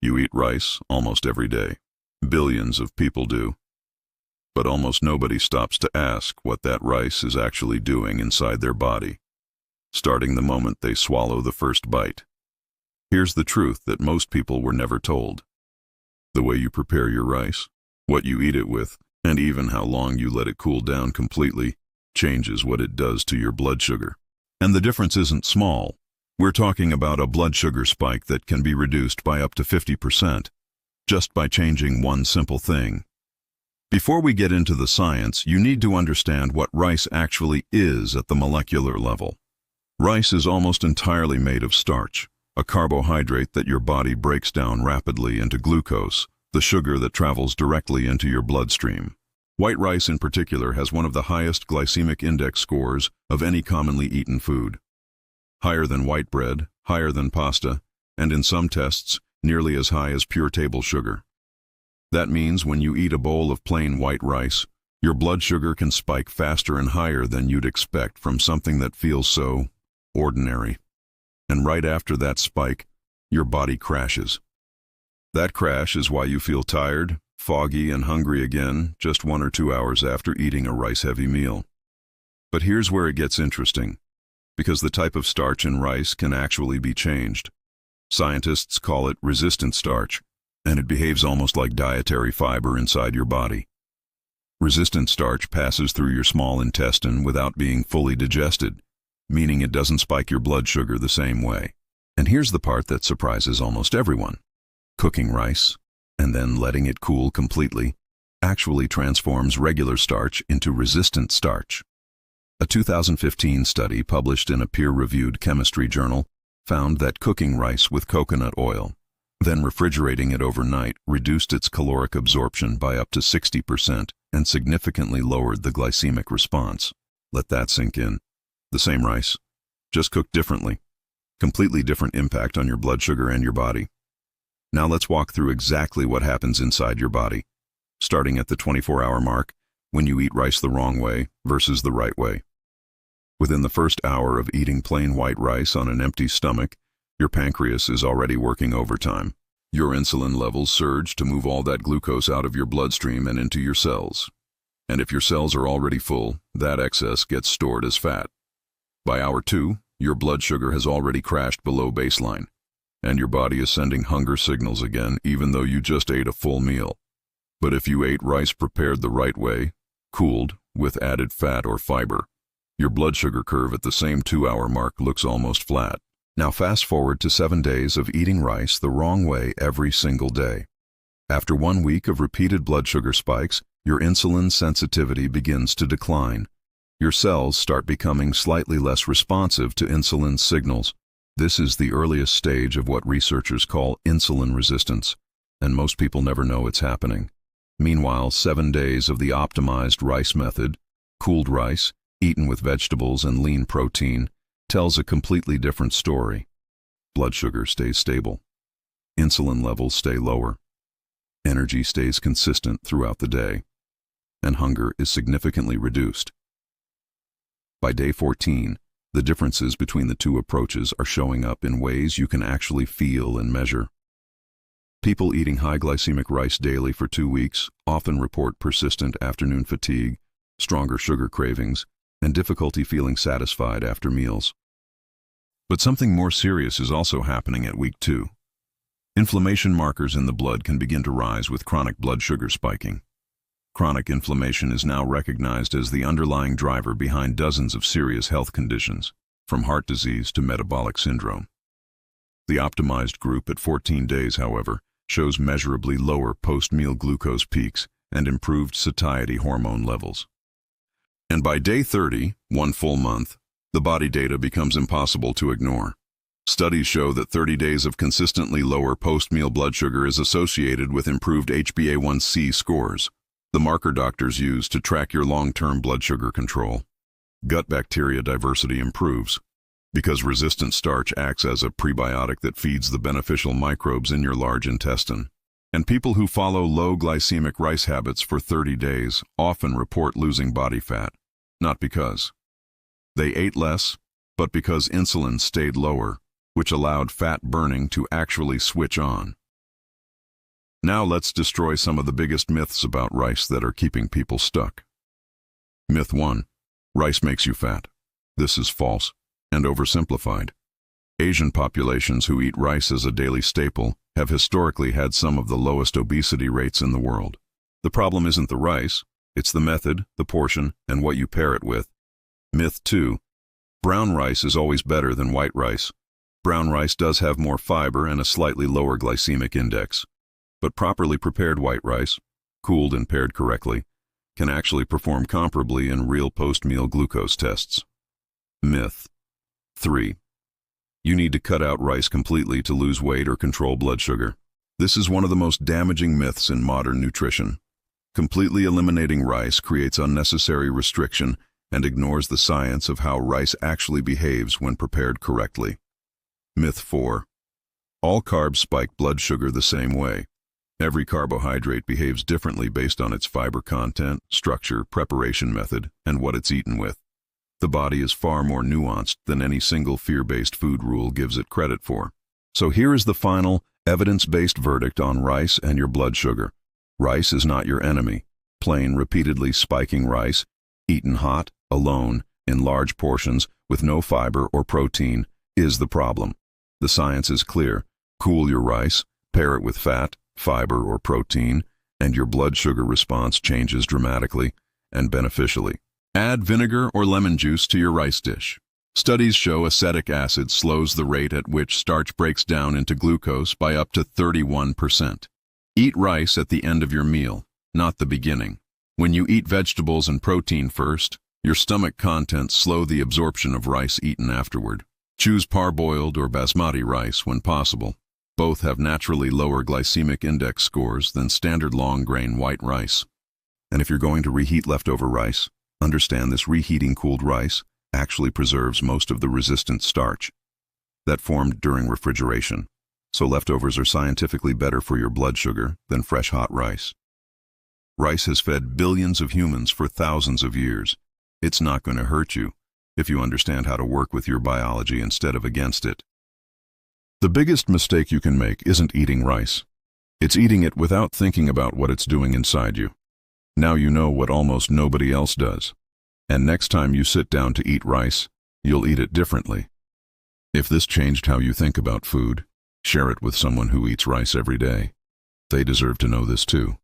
You eat rice almost every day. Billions of people do. But almost nobody stops to ask what that rice is actually doing inside their body, starting the moment they swallow the first bite. Here's the truth that most people were never told. The way you prepare your rice, what you eat it with, and even how long you let it cool down completely changes what it does to your blood sugar. And the difference isn't small. We're talking about a blood sugar spike that can be reduced by up to 50% just by changing one simple thing. Before we get into the science, you need to understand what rice actually is at the molecular level. Rice is almost entirely made of starch, a carbohydrate that your body breaks down rapidly into glucose, the sugar that travels directly into your bloodstream. White rice in particular has one of the highest glycemic index scores of any commonly eaten food. Higher than white bread, higher than pasta, and in some tests, nearly as high as pure table sugar. That means when you eat a bowl of plain white rice, your blood sugar can spike faster and higher than you'd expect from something that feels so ordinary. And right after that spike, your body crashes. That crash is why you feel tired, foggy, and hungry again just 1 or 2 hours after eating a rice-heavy meal. But here's where it gets interesting, because the type of starch in rice can actually be changed. Scientists call it resistant starch, and it behaves almost like dietary fiber inside your body. Resistant starch passes through your small intestine without being fully digested, meaning it doesn't spike your blood sugar the same way. And here's the part that surprises almost everyone. Cooking rice, and then letting it cool completely, actually transforms regular starch into resistant starch. A 2015 study published in a peer-reviewed chemistry journal found that cooking rice with coconut oil, then refrigerating it overnight, reduced its caloric absorption by up to 60% and significantly lowered the glycemic response. Let that sink in. The same rice, just cooked differently. Completely different impact on your blood sugar and your body. Now let's walk through exactly what happens inside your body, starting at the 24-hour mark when you eat rice the wrong way versus the right way. Within the first hour of eating plain white rice on an empty stomach, your pancreas is already working overtime. Your insulin levels surge to move all that glucose out of your bloodstream and into your cells. And if your cells are already full, that excess gets stored as fat. By hour 2, your blood sugar has already crashed below baseline, and your body is sending hunger signals again even though you just ate a full meal. But if you ate rice prepared the right way, cooled, with added fat or fiber, your blood sugar curve at the same 2-hour mark looks almost flat. Now fast forward to 7 days of eating rice the wrong way every single day. After 1 week of repeated blood sugar spikes, your insulin sensitivity begins to decline. Your cells start becoming slightly less responsive to insulin signals. This is the earliest stage of what researchers call insulin resistance, and most people never know it's happening. Meanwhile, 7 days of the optimized rice method, cooled rice, eaten with vegetables and lean protein, tells a completely different story. Blood sugar stays stable. Insulin levels stay lower. Energy stays consistent throughout the day. And hunger is significantly reduced. By day 14, the differences between the two approaches are showing up in ways you can actually feel and measure. People eating high glycemic rice daily for 2 weeks often report persistent afternoon fatigue, stronger sugar cravings, and difficulty feeling satisfied after meals. But something more serious is also happening at week 2. Inflammation markers in the blood can begin to rise with chronic blood sugar spiking. Chronic inflammation is now recognized as the underlying driver behind dozens of serious health conditions, from heart disease to metabolic syndrome. The optimized group at 14 days, however, shows measurably lower post-meal glucose peaks and improved satiety hormone levels. And by day 30, 1 full month, the body data becomes impossible to ignore. Studies show that 30 days of consistently lower post-meal blood sugar is associated with improved HbA1c scores, the marker doctors use to track your long-term blood sugar control. Gut bacteria diversity improves, because resistant starch acts as a prebiotic that feeds the beneficial microbes in your large intestine. And people who follow low glycemic rice habits for 30 days often report losing body fat, not because they ate less, but because insulin stayed lower, which allowed fat burning to actually switch on. Now let's destroy some of the biggest myths about rice that are keeping people stuck. Myth 1. Rice makes you fat. This is false and oversimplified. Asian populations who eat rice as a daily staple have historically had some of the lowest obesity rates in the world. The problem isn't the rice, it's the method, the portion, and what you pair it with. Myth 2. Brown rice is always better than white rice. Brown rice does have more fiber and a slightly lower glycemic index. But properly prepared white rice, cooled and paired correctly, can actually perform comparably in real post-meal glucose tests. Myth 3. You need to cut out rice completely to lose weight or control blood sugar. This is one of the most damaging myths in modern nutrition. Completely eliminating rice creates unnecessary restriction and ignores the science of how rice actually behaves when prepared correctly. Myth 4. All carbs spike blood sugar the same way. Every carbohydrate behaves differently based on its fiber content, structure, preparation method, and what it's eaten with. The body is far more nuanced than any single fear-based food rule gives it credit for. So here is the final, evidence-based verdict on rice and your blood sugar. Rice is not your enemy. Plain, repeatedly spiking rice, eaten hot, alone, in large portions, with no fiber or protein, is the problem. The science is clear. Cool your rice, pair it with fat, fiber, or protein, and your blood sugar response changes dramatically and beneficially. Add vinegar or lemon juice to your rice dish. Studies show acetic acid slows the rate at which starch breaks down into glucose by up to 31%. Eat rice at the end of your meal, not the beginning. When you eat vegetables and protein first, your stomach contents slow the absorption of rice eaten afterward. Choose parboiled or basmati rice when possible. Both have naturally lower glycemic index scores than standard long-grain white rice. And if you're going to reheat leftover rice, understand this reheating cooled rice actually preserves most of the resistant starch that formed during refrigeration. So leftovers are scientifically better for your blood sugar than fresh hot rice. Rice has fed billions of humans for thousands of years. It's not going to hurt you if you understand how to work with your biology instead of against it. The biggest mistake you can make isn't eating rice. It's eating it without thinking about what it's doing inside you. Now you know what almost nobody else does. And next time you sit down to eat rice, you'll eat it differently. If this changed how you think about food, share it with someone who eats rice every day. They deserve to know this too.